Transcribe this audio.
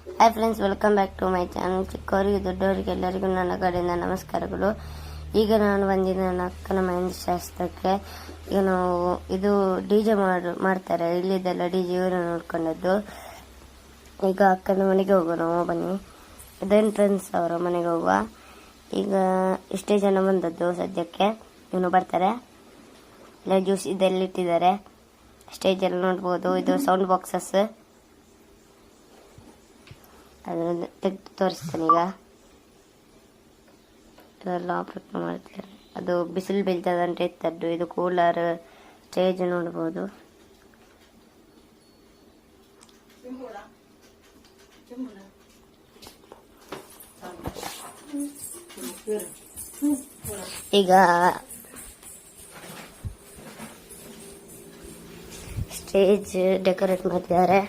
Hi friends, welcome back to my channel. ಚಿಕ್ಕವರಿಗೆ ದೊಡ್ಡವರಿಗೆ ಎಲ್ಲರಿಗೂ ನನ್ನ ಕಡೆಯಿಂದ ನಮಸ್ಕಾರಗಳು. ಈಗ ನಾನು ಬಂದಿದ್ದೆ ನನ್ನ ಅಕ್ಕನ ಮೆಹಂದಿ ಶಾಸ್ತ್ರಕ್ಕೆ. ಈಗ ನಾವು ಇದು ಡಿಜೆ ಮಾಡ್ತಾರೆ, ಇಲ್ಲಿದ್ದೆಲ್ಲ ಡಿಜೆ ಇವರು ನೋಡ್ಕೊಂಡದ್ದು. ಈಗ ಅಕ್ಕನ ಮನೆಗೆ ಹೋಗೋಣ, ಬನ್ನಿ. ಇದು ಎಂಟ್ರೆನ್ಸ್ ಅವರ ಮನೆಗೆ ಹೋಗುವ. ಈಗ ಇಷ್ಟೇ ಜನ ಬಂದದ್ದು ಸದ್ಯಕ್ಕೆ, ಇವನು ಬರ್ತಾರೆ. ಇಲ್ಲ ಜ್ಯೂಸ್ ಇದೆಲ್ಲ ಇಟ್ಟಿದ್ದಾರೆ, ಸ್ಟೇಜ್ ಎಲ್ಲ ನೋಡ್ಬೋದು. ಇದು ಸೌಂಡ್ ಬಾಕ್ಸಸ್, ಅದನ್ನು ತೆಗೆದು ತೋರಿಸ್ತಾನೆ. ಈಗ ಇದೆಲ್ಲ ಆಪರೇಟ್ ಮಾಡ್ತಾರೆ. ಅದು ಬಿಸಿಲು ಬೀಳ್ತದಂటే ಇತ್ತದ್ದು. ಇದು ಕೂಲರ್, ಸ್ಟೇಜ್ ನೋಡ್ಬೋದು. ಈಗ ಸ್ಟೇಜ್ ಡೆಕೋರೇಟ್ ಮಾಡಿದ್ದಾರೆ.